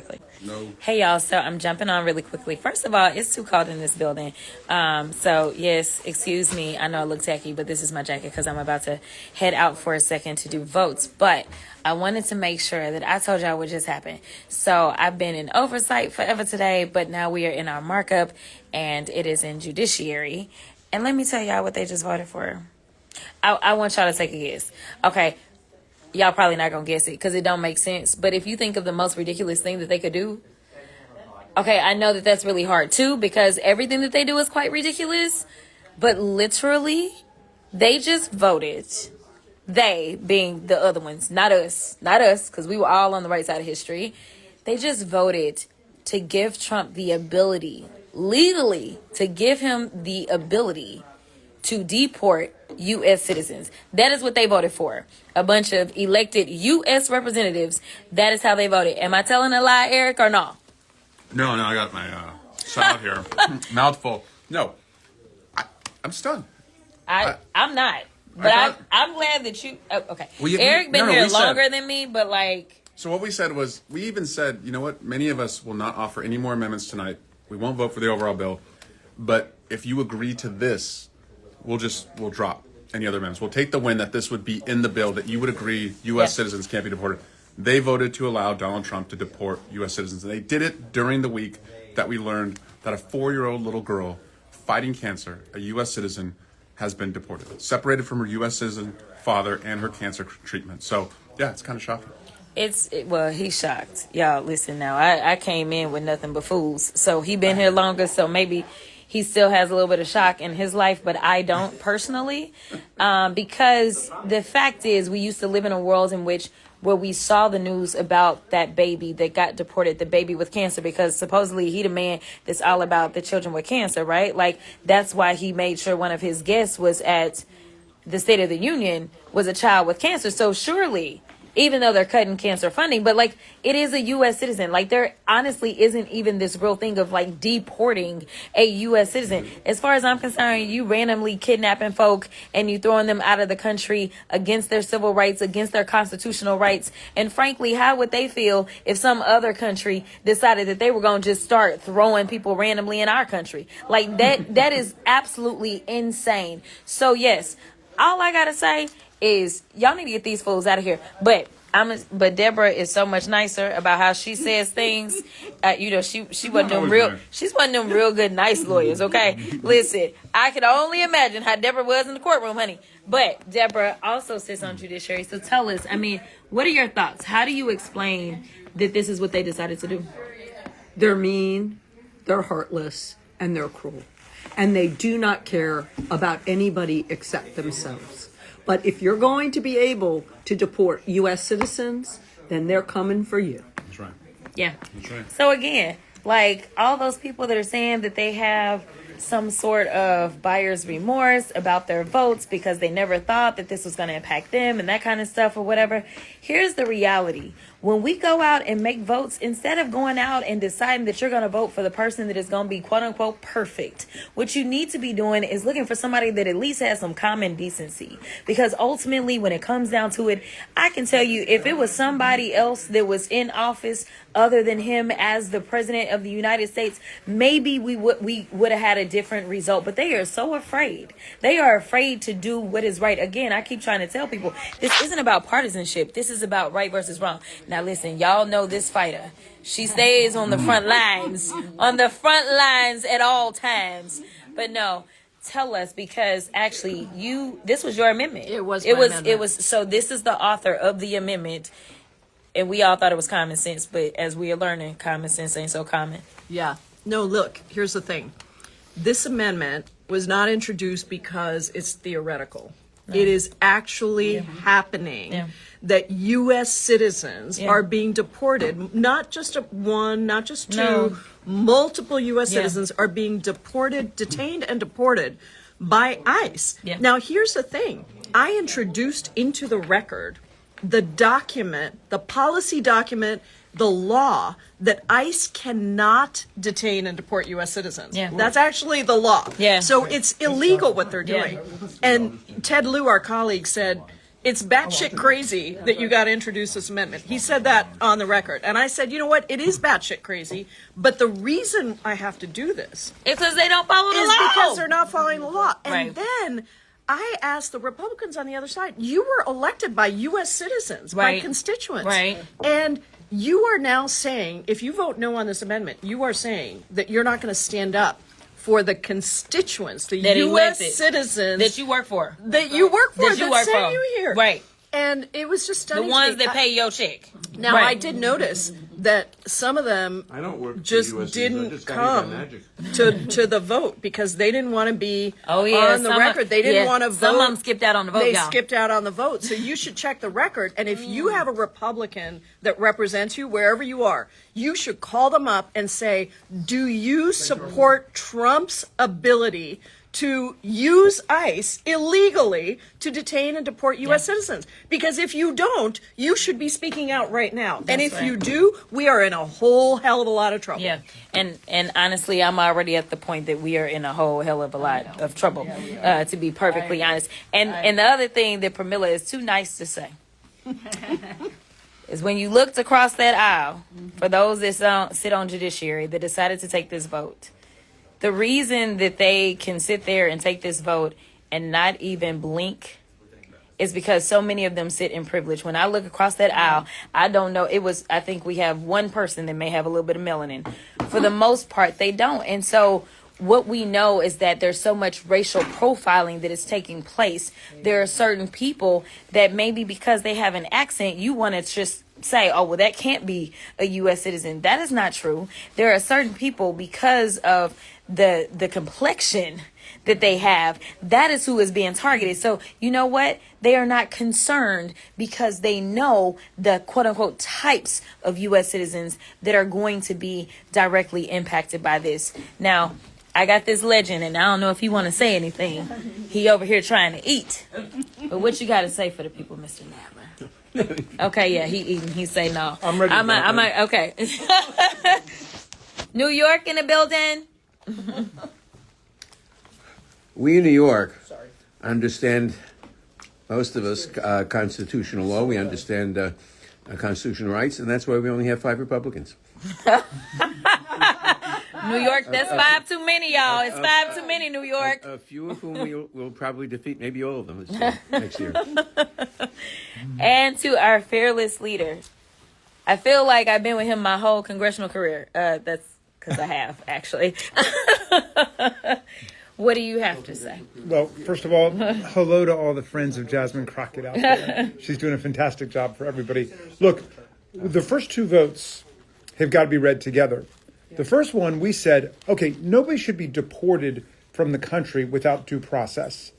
quickly. No. Hey, y'all. So I'm jumping on really quickly. First of all, it's too cold in this building. So, yes, excuse me. I know I look tacky, but this is my jacket because I'm about to head out for a second to do votes. But I wanted to make sure that I told y'all what just happened. So I've been in oversight forever today, but now we are in our markup, and it is in Judiciary. And let me tell y'all what they just voted for. I want y'all to take a guess. Okay. Y'all probably not gonna guess it because it don't make sense. But if you think of the most ridiculous thing that they could do, okay, I know that that's really hard too because everything that they do is quite ridiculous. But literally, they just voted. They being the other ones, not us, because we were all on the right side of history. They just voted to give Trump the ability, legally, to give him the ability to deport U.S. citizens. That is what they voted for. A bunch of elected U.S. representatives. That is how they voted. Am I telling a lie, Eric, or no? No, I got my salad here. Mouthful. No. I'm stunned. I'm not. But I'm glad that you... Oh, okay. Eric been here longer than me, but like... So what we said was, we even said, you know what? Many of us will not offer any more amendments tonight. We won't vote for the overall bill. But if you agree to this, we'll drop any other amendments. We'll take the win that this would be in the bill, that you would agree U.S. citizens can't be deported. They voted to allow Donald Trump to deport U.S. citizens. And they did it during the week that we learned that a 4-year-old little girl fighting cancer, a U.S. citizen, has been deported, separated from her U.S. citizen father and her cancer treatment. So, yeah, it's kind of shocking. Well, he's shocked. Y'all, listen now. I came in with nothing but fools. So he been here longer, so maybe he still has a little bit of shock in his life, but I don't personally. Because the fact is, we used to live in a world in which where we saw the news about that baby that got deported, the baby with cancer, because supposedly he the man that's all about the children with cancer, right? Like, that's why he made sure one of his guests was at the State of the Union was a child with cancer. So surely, even though they're cutting cancer funding, but like, it is a U.S. citizen. Like, there honestly isn't even this real thing of like deporting a U.S. citizen. As far as I'm concerned, you randomly kidnapping folk and you throwing them out of the country against their civil rights, against their constitutional rights. And frankly, how would they feel if some other country decided that they were going to just start throwing people randomly in our country? Like, that is absolutely insane. So yes, all I gotta say is y'all need to get these fools out of here. But Deborah is so much nicer about how she says things. She wasn't them real. She's one of them real good, nice lawyers. Okay, listen, I can only imagine how Deborah was in the courtroom, honey. But Deborah also sits on Judiciary. So tell us, what are your thoughts? How do you explain that this is what they decided to do? They're mean, they're heartless, and they're cruel, and they do not care about anybody except themselves. But if you're going to be able to deport U.S. citizens, then they're coming for you. That's right. Yeah. That's right. So again, like all those people that are saying that they have some sort of buyer's remorse about their votes because they never thought that this was going to impact them and that kind of stuff or whatever. Here's the reality. When we go out and make votes, instead of going out and deciding that you're going to vote for the person that is going to be quote unquote perfect, what you need to be doing is looking for somebody that at least has some common decency. Because ultimately, when it comes down to it, I can tell you, if it was somebody else that was in office other than him as the president of the United States, maybe we would have had a different result. But they are so afraid. They are afraid to do what is right. Again, I keep trying to tell people, this isn't about partisanship. This is about right versus wrong. Now, listen, y'all know this fighter. She stays on the front lines, at all times. But no, tell us, because actually this was your amendment. It was my amendment. So this is the author of the amendment. And we all thought it was common sense, but as we are learning, common sense ain't so common. Yeah. No, look, here's the thing. This amendment was not introduced because it's theoretical. No. It is actually happening. Yeah. That U.S. citizens are being deported, not just one, not just two, multiple U.S. citizens are being detained and deported by ICE. Yeah. Now, here's the thing. I introduced into the record the document, the policy document, the law that ICE cannot detain and deport U.S. citizens. Yeah. That's actually the law. Yeah. So it's illegal what they're doing. Yeah. And Ted Lieu, our colleague, said, it's batshit crazy that you got to introduce this amendment. He said that on the record. And I said, you know what? It is batshit crazy. But the reason I have to do this It's because they don't follow the is law. because they're not following the law. And Right. then I asked the Republicans on the other side, you were elected by U.S. citizens, by Right. constituents. Right. And you are now saying, if you vote no on this amendment, you are saying that you're not going to stand up for the constituents, the That U.S. elected. citizens That you work for. that you work for, That you that work sent for. you here. Right. And it was just The stunning. ones to me. that pay your check. Now, Right. I did notice that some of them I don't work for just US didn't I just got here by come magic. to the vote because they didn't want to be Oh, yeah. on the record. They didn't want to vote. Some of them skipped out on the vote, They y'all. skipped out on the vote. So you should check the record. And if you have a Republican that represents you wherever you are, you should call them up and say, do you support Trump's ability to use ICE illegally to detain and deport U.S. citizens? Because if you don't, you should be speaking out right now. And if you do, we are in a whole hell of a lot of trouble. Yeah, and honestly, I'm already at the point that we are in a whole hell of a lot of trouble, to be perfectly honest. And the other thing that Pramila is too nice to say is when you looked across that aisle, for those that sit on Judiciary that decided to take this vote, the reason that they can sit there and take this vote and not even blink is because so many of them sit in privilege. When I look across that aisle, I don't know. I think we have one person that may have a little bit of melanin. For the most part, they don't. And so what we know is that there's so much racial profiling that is taking place. There are certain people that maybe because they have an accent, you want to just say, oh, well, that can't be a U.S. citizen. That is not true. There are certain people, because of the complexion that they have, that is who is being targeted. So you know what? They are not concerned because they know the quote unquote types of U.S. citizens that are going to be directly impacted by this. Now, I got this legend, and I don't know if you want to say anything. He over here trying to eat. But what you got to say for the people, Mr. Nadler? Okay, yeah, he eating. He say no. I'm ready. Okay. New York in the building. We in New York understand, most of us, constitutional law. We understand constitutional rights, and that's why we only have 5 Republicans. New York, that's 5 too many, y'all. It's 5 too many, New York. A few of whom we'll probably defeat, maybe all of them next year. And to our fearless leader. I feel like I've been with him my whole congressional career. That's because I have, actually. What do you have to say? Well, first of all, hello to all the friends of Jasmine Crockett out there. She's doing a fantastic job for everybody. Look, the first 2 votes have got to be read together. The first one, we said, okay, nobody should be deported from the country without due process.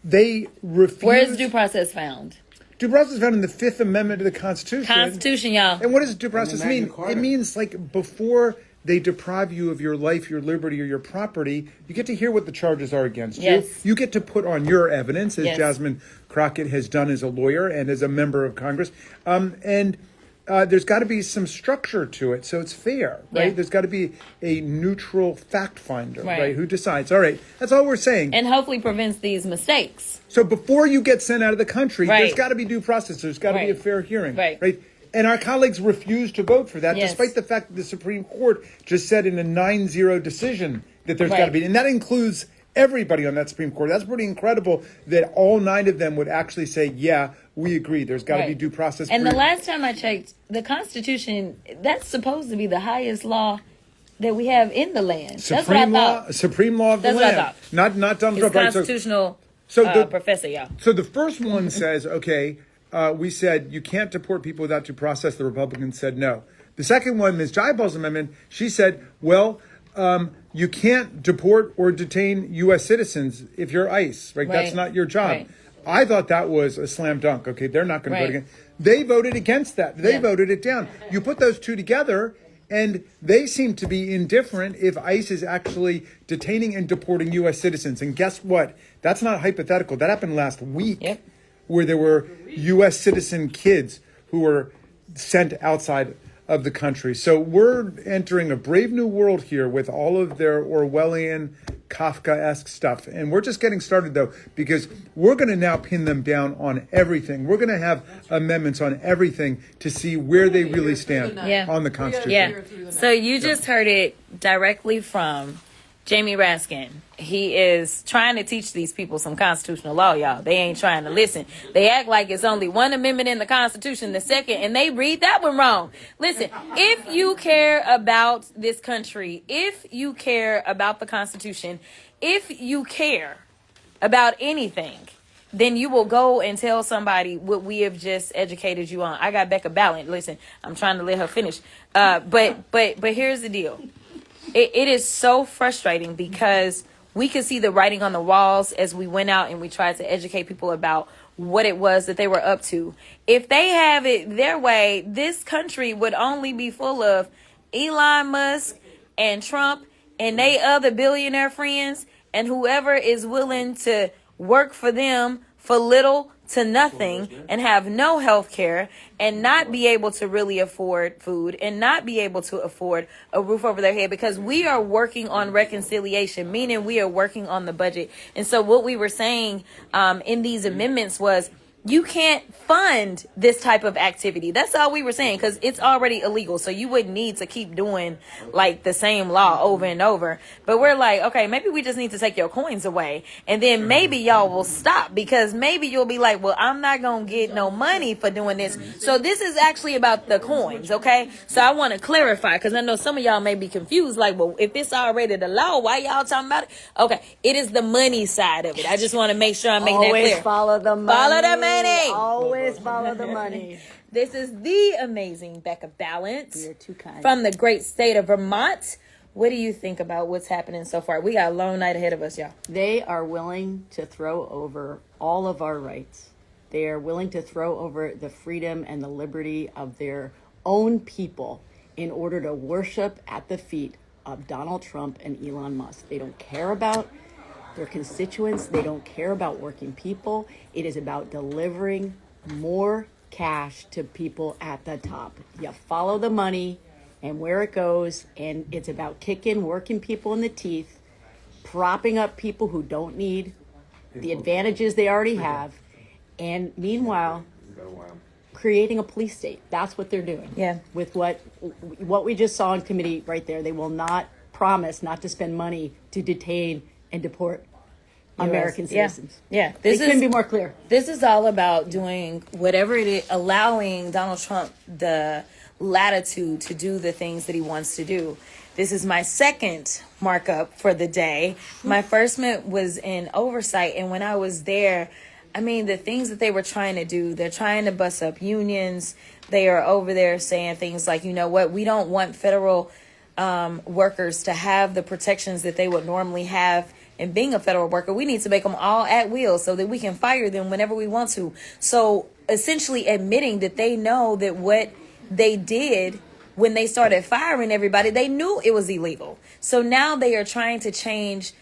They refused. Where is due process found? Due process is found in the 5th Amendment to the Constitution. Constitution, y'all. And what does due process Magna mean? Carta. It means like before they deprive you of your life, your liberty, or your property, you get to hear what the charges are against Yes. you. You get to put on your evidence, as Yes. Jasmine Crockett has done as a lawyer and as a member of Congress. And there's got to be some structure to it, so it's fair, right? Yeah. There's got to be a neutral fact finder, Right. right? Who decides? All right, that's all we're saying. And hopefully prevents these mistakes. So before you get sent out of the country, Right. there's got to be due process. There's got to be Right. a fair hearing, Right. And our colleagues refused to vote for that, Yes. despite the fact that the Supreme Court just said in a 9-0 decision that there's got to Right. be, and that includes everybody on that Supreme Court. That's pretty incredible that all 9 of them would actually say, yeah, we agree. There's got to be Right. due process. And for the last time I checked, the Constitution, that's supposed to be the highest law that we have in the land. That's what I thought. Supreme law of the That's what I land. thought. Not Donald It's Trump. Right, constitutional so the- professor, y'all. So the first one says, okay, we said you can't deport people without due process. The Republicans said no. The second one, Ms. Jaibal's amendment, she said, well, you can't deport or detain U.S. citizens if you're ICE, right? That's Right. not your job. Right. I thought that was a slam dunk. Okay, they're not going to vote Right. again. They voted against that. They Yeah. voted it down. You put those 2 together, and they seem to be indifferent if ICE is actually detaining and deporting U.S. citizens. And guess what? That's not hypothetical. That happened last week. Yep. Where there were U.S. citizen kids who were sent outside of the country. So we're entering a brave new world here with all of their Orwellian Kafka-esque stuff. And we're just getting started, though, because we're going to now pin them down on everything. We're going to have amendments on everything to see where they really stand on the Constitution. Yeah. So you just heard it directly from Jamie Raskin. He is trying to teach these people some constitutional law, y'all. They ain't trying to listen. They act like it's only one amendment in the Constitution, the second, and they read that one wrong. Listen, if you care about this country, if you care about the Constitution, if you care about anything, then you will go and tell somebody what we have just educated you on. I got Becca Ballant. Listen, I'm trying to let her finish. But here's the deal. It is so frustrating because we could see the writing on the walls as we went out and we tried to educate people about what it was that they were up to. If they have it their way, this country would only be full of Elon Musk and Trump and they other billionaire friends and whoever is willing to work for them for little to nothing and have no health care and not be able to really afford food and not be able to afford a roof over their head, because we are working on reconciliation, meaning we are working on the budget. And so what we were saying in these amendments was you can't fund this type of activity. That's all we were saying, because it's already illegal. So you wouldn't need to keep doing like the same law over and over. But we're like, okay, maybe we just need to take your coins away. And then maybe y'all will stop, because maybe you'll be like, well, I'm not going to get no money for doing this. So this is actually about the coins. Okay. So I want to clarify, because I know some of y'all may be confused. Like, well, if it's already the law, why y'all talking about it? Okay. It is the money side of it. I just want to make sure I make that clear. Always follow the money. Follow the money. Always follow the money. This is the amazing Becca Ballant. You're too kind. From the great state of Vermont. What do you think about what's happening so far? We got a long night ahead of us, y'all. They are willing to throw over all of our rights. They are willing to throw over the freedom and the liberty of their own people in order to worship at the feet of Donald Trump and Elon Musk. They don't care about their constituents. They don't care about working people. It is about delivering more cash to people at the top. You follow the money and where it goes, and it's about kicking working people in the teeth, propping up people who don't need the advantages they already have, and meanwhile, creating a police state. That's what they're doing. Yeah. With what we just saw in committee right there. They will not promise not to spend money to detain and deport American citizens. Yeah. This couldn't be more clear. This is all about doing whatever it is, allowing Donald Trump the latitude to do the things that he wants to do. This is my second markup for the day. My first was in oversight, and when I was there, I mean, the things that they were trying to do, they're trying to bust up unions. They are over there saying things like, you know what, we don't want federal workers to have the protections that they would normally have in being a federal worker. We need to make them all at will so that we can fire them whenever we want to. So essentially admitting that they know that what they did when they started firing everybody, they knew it was illegal. So now they are trying to change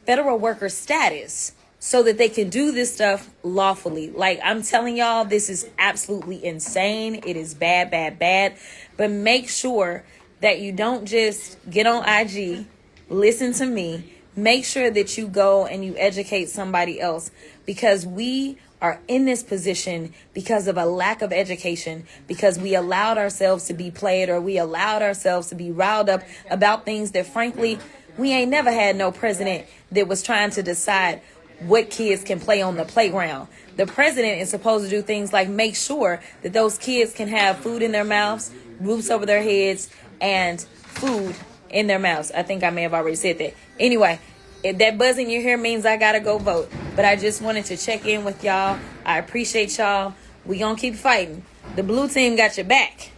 federal worker status so that they can do this stuff lawfully. Like, I'm telling y'all, this is absolutely insane. It is bad, bad, bad. But make sure that you don't just get on IG, listen to me. Make sure that you go and you educate somebody else, because we are in this position because of a lack of education, because we allowed ourselves to be played, or we allowed ourselves to be riled up about things that, frankly, we ain't never had no president that was trying to decide what kids can play on the playground. The president is supposed to do things like make sure that those kids can have food in their mouths, roofs over their heads, and food in their mouths. I think I may have already said that. Anyway, if that buzz in your hair means I gotta go vote. But I just wanted to check in with y'all. I appreciate y'all. We gonna keep fighting. The blue team got your back.